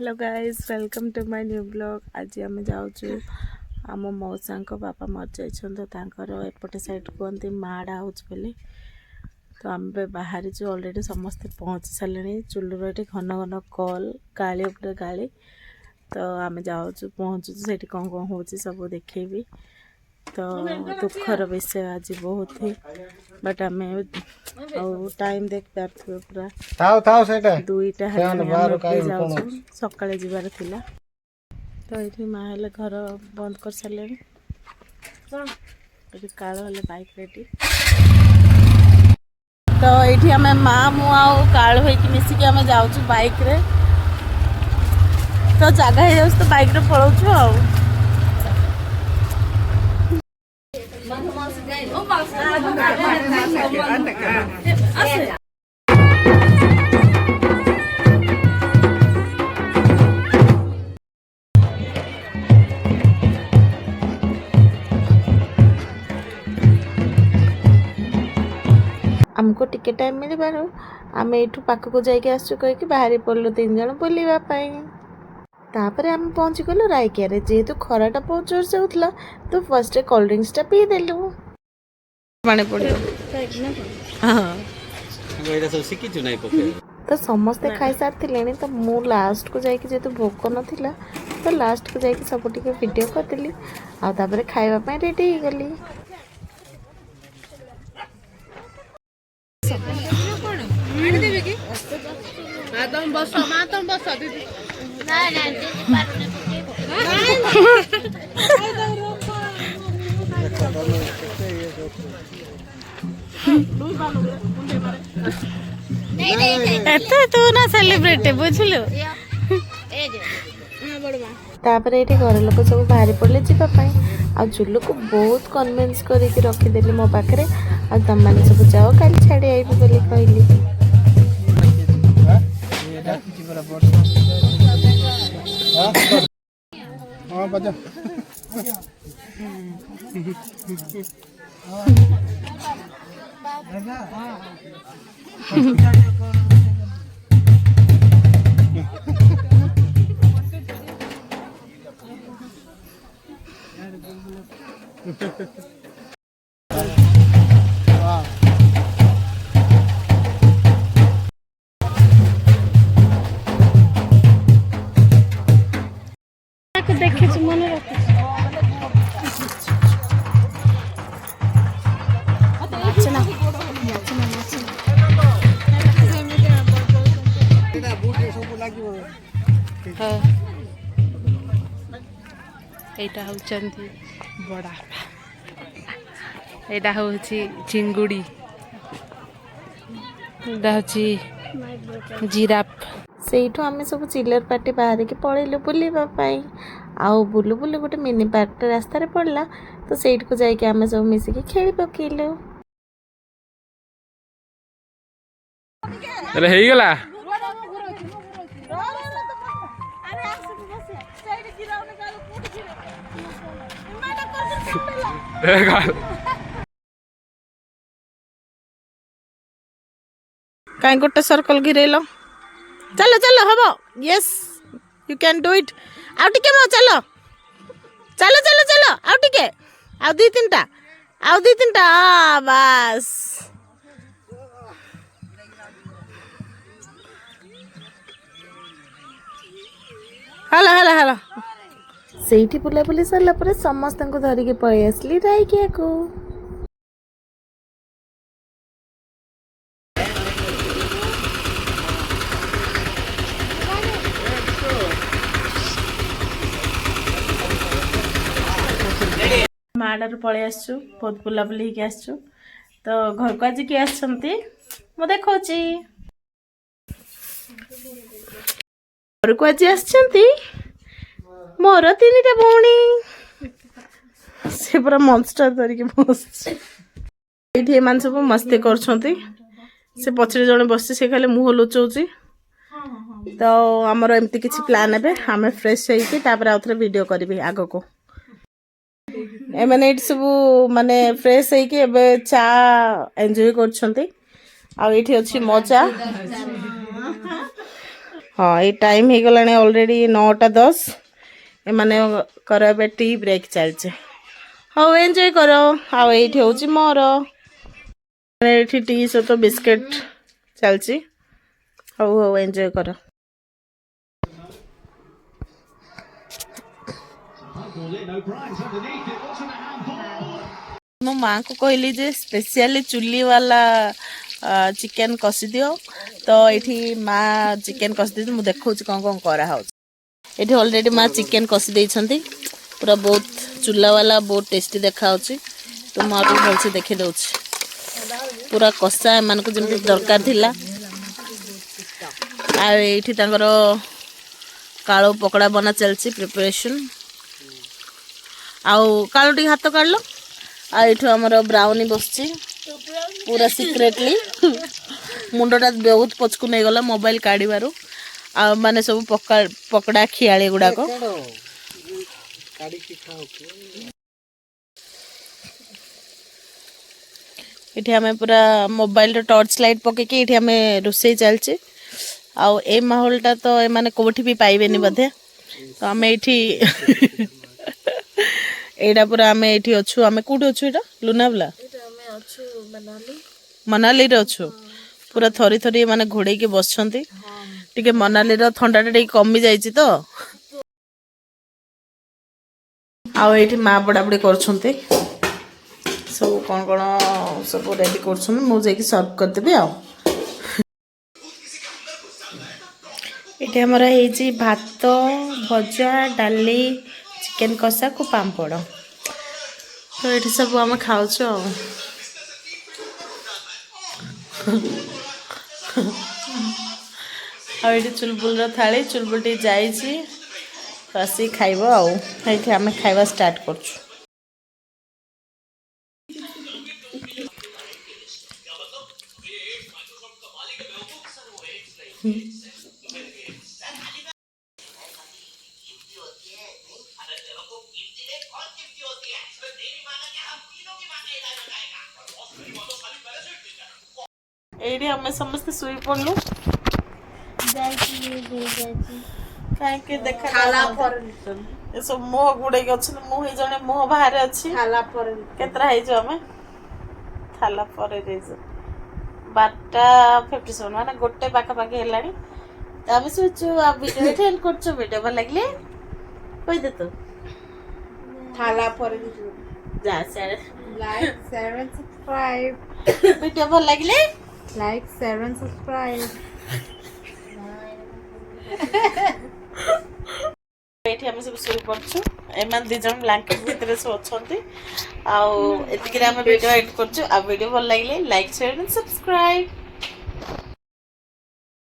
Hello guys welcome to my new blog. आज आम जाऊँ आम मौसा बापा मर जाकर एपटे साइड कहते माड़ा बोली तो आम बाहरी अलरेडी समस्ते पहुँची सारे चुलूर ये घन घन कल गाड़ी उपर गाड़ी तो आम जाऊँ पहुँचु से कौन कौन हो सब देखेबी तो दुखर विषय आज बहुत ही बट आम टाइम देख पारे पूरा दुईटा जाऊँ सकाଳେ जीवार थिला तो ये माँ हेले घर बंद कर सारे काल हेले बाइक रेडी तो ये आम माँ मुझे काल हो मिसिकी आम जाऊँ बाइक रे तो जगह हो जाऊँ तो बाइक रे पलाऊँ आ आमको टिके टाइम मिल बार आम यू पाखक जाकि आसु कहीकि बाहरी पड़ल 3 जन बुलवाई तापर आम पहुँची गलु रायकिया जेहेतु खराटा बहुत जोर से होता तो फर्स्ट कोल्ड ड्रिंक्स टा पी देलु माने पड़ो तो समस्ते खाई सारी तो मु लास्ट को जाकि जेहेतु भोक नाला तो लास्ट को जाकि सब वीडियो करदेली आपर खावाई रेडी हो गली तू ना सेलिब्रेट बुझलु तापर ये घर लोक सब बाहरी पड़े जावाई आ चुलू को बहुत कन्विन्स करके रखीदेली मो पाखे आ तुम मैंने सब जाओ कल छाड़ी आईबी बोली कहली देखे मन एटा होचंती बड़ा एटा होची चिंगुड़ी एटा होची जिराफ सेठू आम सब चिल्लर पार्टी बाहर की पलैलु बुलवाई आउ बुलू बुलू गोटे मिनी पार्क रास्तार पड़ला तो सेठ को जाकि आम सब मिसिकी खेली पकेलु गला कहीं गोटे सर्कल गिरेल चलो चलो हम yes you can do it आउ टिके मो चलो चलो चलो चलो आउ टिके आउ दी तीनटा बस हेलो हेलो हेलो सेठी बुलाबुली सरला परे समस्त को धरिकी पळै आसली रायकिया को माड़ू पलि आसु बहुत बुलाबुली होके आसु तो घर को आज किए आसछंती मु देखौची घर को आज आसछंती मोर 3टा भौणी से पूरा मॉन्स्टर धरिकी बस ये मान सब मस्ती करछंती से पछरे जने बसि से खाली मुह लुचौची तो हमर एमती किछि प्लान हेबे हमें फ्रेश होइके तापर आउथरे वीडियो करबी आगो को एमने सब माने फ्रेश होइके एबे चा एंजॉय करछंती आ एठी अछि मजा हाँ ये टाइम हो गला ऑलरेडी 9:10 एमाने कर ए टी ब्रेक चलचे हाँ एंजॉय करो आउ ये हूँ मोर ये टी सहित बिस्किट चलची हौ हौ एंजॉय करो मो माँ को कहली जे स्पेशली चुली वाला चिकेन कषि दियो तो ये माँ चिकेन कषि दी मुझे देखा कौन कौन करा ये ऑलरेडी माँ चिकेन कषि देइछंती पूरा बहुत चूल्हा वाला बहुत टेस्टी देखा तो माँ भी भलसे देखी दउछि पूरा कषा एमान को जमी दरकार थिला आ एठी तांकर कालो पकड़ा बना चलछि प्रिपरेशन आउ कालो टी हाथ काढलो आ एठो हमर ब्राउनी बसछि पूरा सीक्रेटली मुंडटा बहुत पचकु नहीं गला मोबाइल काढिबारु आ माने सब पकड़ा खियाली गुडा को इठी हमें पूरा मोबाइल टॉर्च लाइट पके के इठी हमें रोसई चलछि आउ ए माहौलटा तो ए माने कोठी भी पाइबेनी बधे तो हमें इठी एडा पूरा हमें इठी अछु हमें कोठी अछु एटा लुनावला हमें अछु मनाली रे अछु पूरा थरी थरी माने घोड़े के बसछंती टिके मनाली रो ठंडाटा टिके कमी जाईची तो आउ एठी माँ बड़ाबड़ी करछंती सब कौन कौन सब रेडी कर मुझे सर्व करदेवी आ ये हमारा ये भात भजा डाली चिकेन कषा को पापड़ तो ये सब आम खाऊ ये चुलबुल थाली चुलबुल टी जाइए तो आसी खाइब आम खाइबा स्टार्ट करछु एडी हमें समस्त सुई पड़लु कहीं देखा खाला पर ये सब मुह गुड़े अच्छे मुह जने मुह बाहर अच्छी खाला पर केतरा है जो हमें खाला पर 12:57 माने गोटे पाखा पाखी हेलानी तो हम सोचु आ वीडियो एंड करछो वीडियो भल लागले कहि दे तो खाला पर जा से like share and subscribe video भल लागले लाइक शेयर एंड सब्सक्राइब एठी हम सब शुरू करछु एमान दी जन ब्लैंकेट भीतर से अछंती आ एतिकरे हम वीडियो एडिट करछु आ वीडियो भल लागले लाइक शेयर एंड सब्सक्राइब